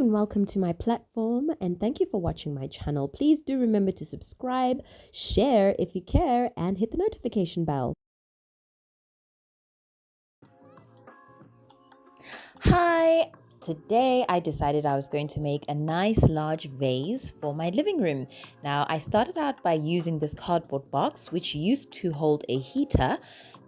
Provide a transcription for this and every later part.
and welcome to my platform, and thank you for watching my channel. Please do remember to subscribe, share if you care, and hit the notification bell. Hi! Today I decided I was going to make a nice large vase for my living room. Now I started out by using this cardboard box which used to hold a heater,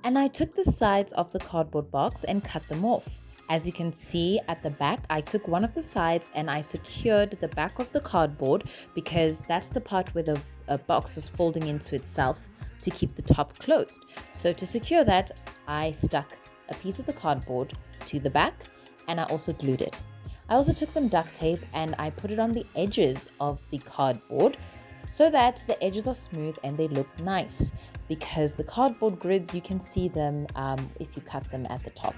and I took the sides of the cardboard box and cut them off. As you can see at the back, I took one of the sides and I secured the back of the cardboard because that's the part where the box is folding into itself to keep the top closed. So to secure that, I stuck a piece of the cardboard to the back and I also glued it. I also took some duct tape and I put it on the edges of the cardboard so that the edges are smooth and they look nice, because the cardboard grids, you can see them if you cut them at the top.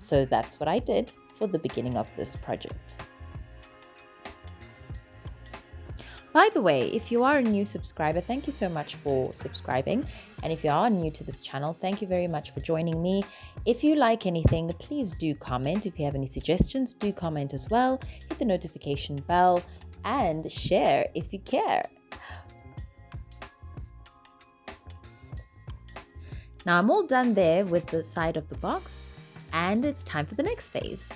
So that's what I did for the beginning of this project. By the way, if you are a new subscriber, thank you so much for subscribing. And if you are new to this channel, thank you very much for joining me. If you like anything, please do comment. If you have any suggestions, do comment as well. Hit the notification bell and share if you care. Now I'm all done there with the side of the box, and it's time for the next phase.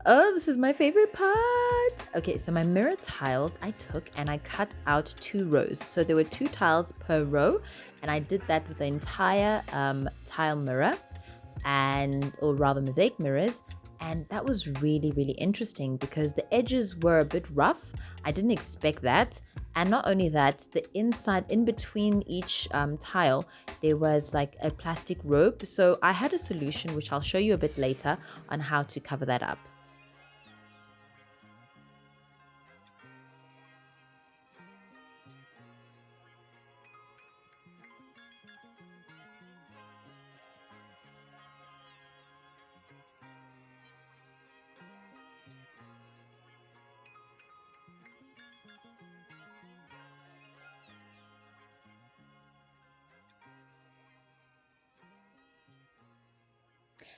Oh, this is my favorite part. Okay, so my mirror tiles I took and I cut out 2 rows. So there were 2 tiles per row, and I did that with the entire tile mirror, or rather mosaic mirrors. And that was really, really interesting because the edges were a bit rough. I didn't expect that. And not only that, the inside, in between each tile, there was like a plastic rope. So I had a solution, which I'll show you a bit later, on how to cover that up.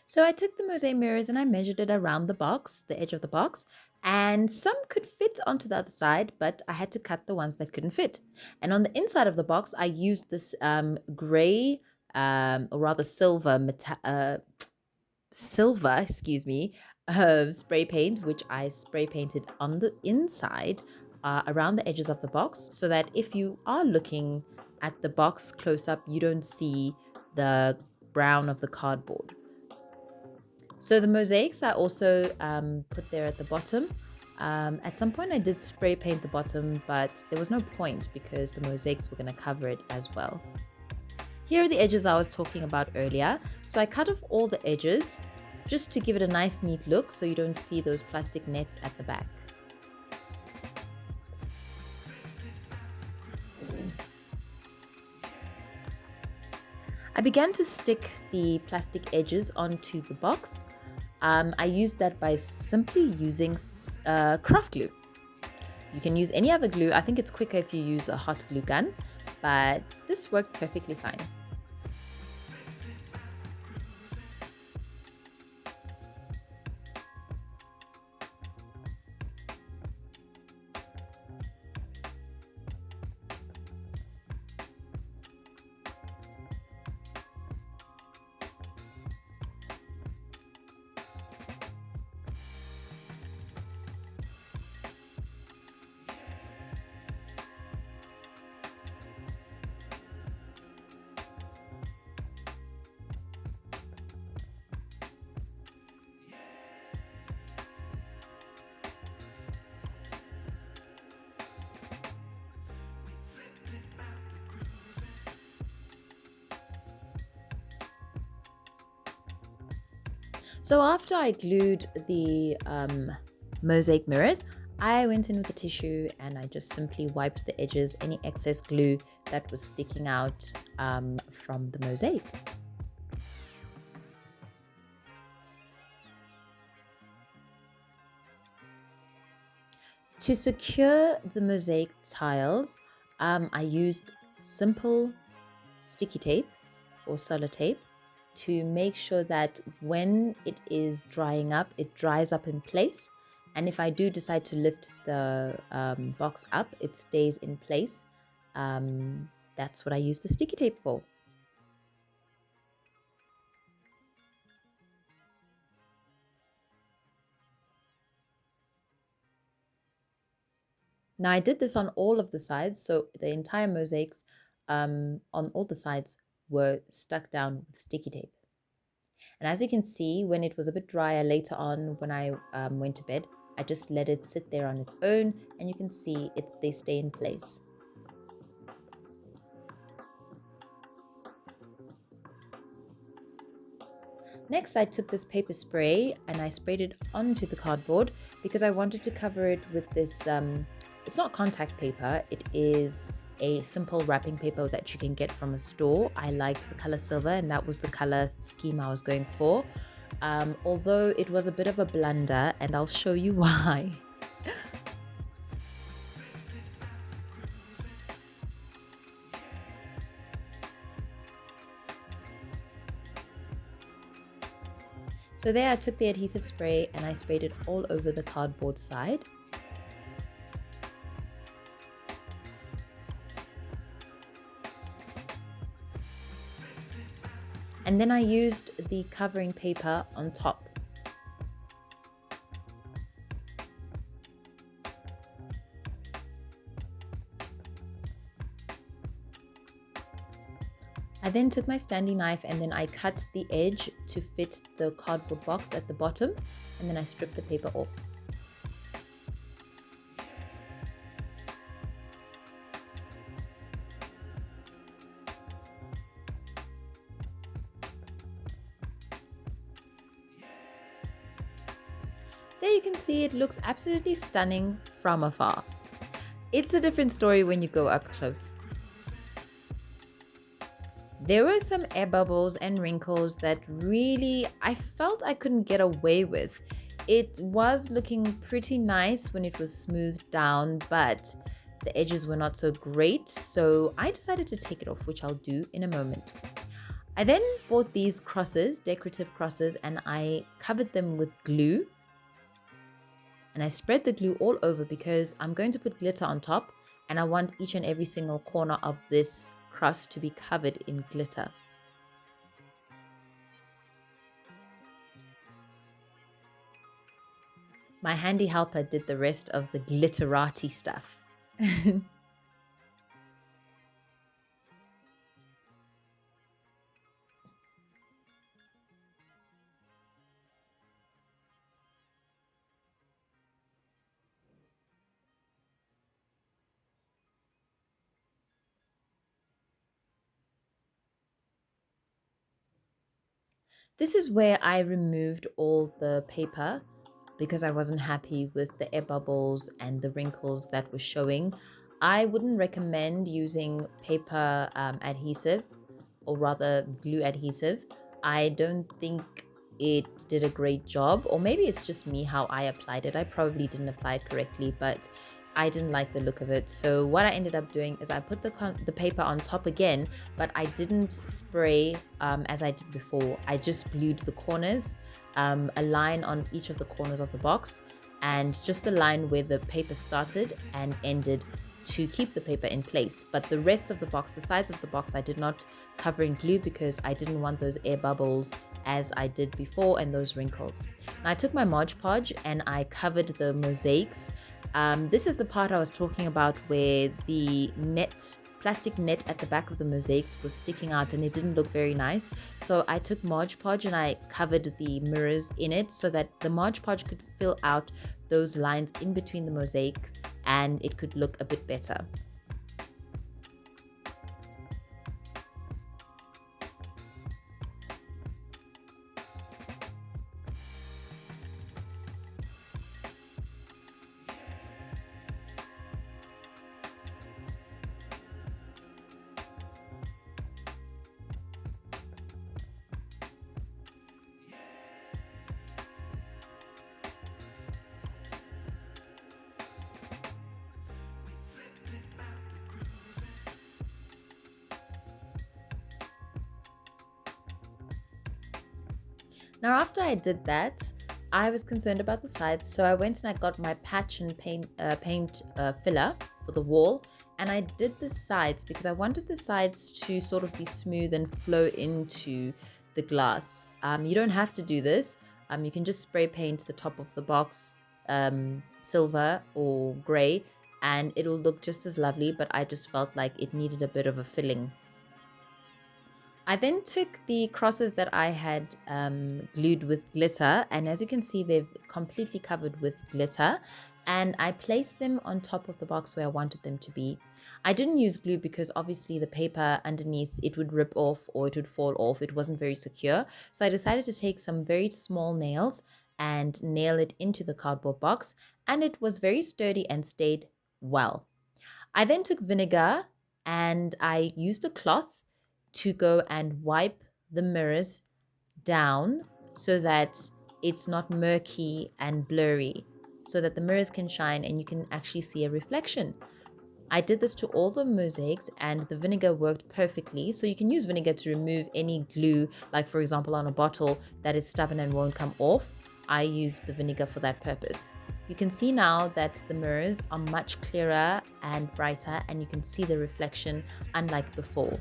So I took the mosaic mirrors and I measured it around the box, the edge of the box, and some could fit onto the other side, but I had to cut the ones that couldn't fit. And on the inside of the box, I used this gray, or rather silver, spray paint, which I spray painted on the inside around the edges of the box, so that if you are looking at the box close up, you don't see the brown of the cardboard. So the mosaics I also put there at the bottom. At some point I did spray paint the bottom, but there was no point because the mosaics were going to cover it as well. Here are the edges I was talking about earlier. So I cut off all the edges just to give it a nice neat look so you don't see those plastic nets at the back. I began to stick the plastic edges onto the box. I used that by simply using craft glue. You can use any other glue. I think it's quicker if you use a hot glue gun, but this worked perfectly fine. So after I glued the mosaic mirrors, I went in with a tissue and I just simply wiped the edges, any excess glue that was sticking out from the mosaic. To secure the mosaic tiles, I used simple sticky tape or sellotape to make sure that when it is drying up, it dries up in place. And if I do decide to lift the box up, it stays in place. That's what I use the sticky tape for. Now I did this on all of the sides, so the entire mosaics on all the sides were stuck down with sticky tape. And as you can see, when it was a bit drier later on, when I went to bed, I just let it sit there on its own, and you can see they stay in place. Next, I took this paper spray and I sprayed it onto the cardboard because I wanted to cover it with this, it's not contact paper, it is a simple wrapping paper that you can get from a store. I liked the color silver and that was the color scheme I was going for. Although it was a bit of a blunder, and I'll show you why. So there I took the adhesive spray and I sprayed it all over the cardboard side. And then I used the covering paper on top. I then took my standing knife and then I cut the edge to fit the cardboard box at the bottom, and then I stripped the paper off. There you can see it looks absolutely stunning from afar. It's a different story when you go up close. There were some air bubbles and wrinkles that really I felt I couldn't get away with. It was looking pretty nice when it was smoothed down, but the edges were not so great, so I decided to take it off, which I'll do in a moment. I then bought these crosses, decorative crosses, and I covered them with glue. And I spread the glue all over because I'm going to put glitter on top, and I want each and every single corner of this cross to be covered in glitter. My handy helper did the rest of the glitterati stuff. This is where I removed all the paper because I wasn't happy with the air bubbles and the wrinkles that were showing. I wouldn't recommend using paper adhesive, or rather glue adhesive. I don't think it did a great job, or maybe it's just me how I applied it. I probably didn't apply it correctly, but I didn't like the look of it. So what I ended up doing is I put the paper on top again, but I didn't spray as I did before. I just glued the corners, a line on each of the corners of the box, and just the line where the paper started and ended to keep the paper in place. But the rest of the box, the sides of the box, I did not cover in glue because I didn't want those air bubbles as I did before and those wrinkles. Now I took my Modge Podge and I covered the mosaics. This is the part I was talking about where the plastic net at the back of the mosaics was sticking out and it didn't look very nice. So I took Modge Podge and I covered the mirrors in it so that the Modge Podge could fill out those lines in between the mosaics and it could look a bit better. Now, after I did that, I was concerned about the sides, so I went and I got my patch and paint filler for the wall, and I did the sides because I wanted the sides to sort of be smooth and flow into the glass. You don't have to do this. You can just spray paint the top of the box silver or gray, and it'll look just as lovely, but I just felt like it needed a bit of a filling. I then took the crosses that I had glued with glitter, and as you can see, they've completely covered with glitter, and I placed them on top of the box where I wanted them to be. I didn't use glue because obviously the paper underneath, it would rip off or it would fall off. It wasn't very secure. So I decided to take some very small nails and nail it into the cardboard box, and it was very sturdy and stayed well. I then took vinegar and I used a cloth to go and wipe the mirrors down so that it's not murky and blurry, so that the mirrors can shine and you can actually see a reflection. I did this to all the mosaics and the vinegar worked perfectly. So you can use vinegar to remove any glue, like for example on a bottle that is stubborn and won't come off. I used the vinegar for that purpose. You can see now that the mirrors are much clearer and brighter, and you can see the reflection unlike before.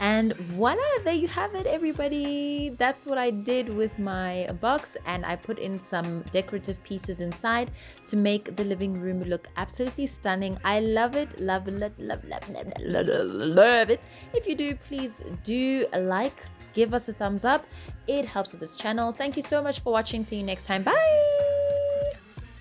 And voila, there you have it, everybody. That's what I did with my box, and I put in some decorative pieces inside to make the living room look absolutely stunning. I love it, love it, love it. If you do, please do like, give us a thumbs up. It helps with this channel. Thank you so much for watching. See you next time. Bye.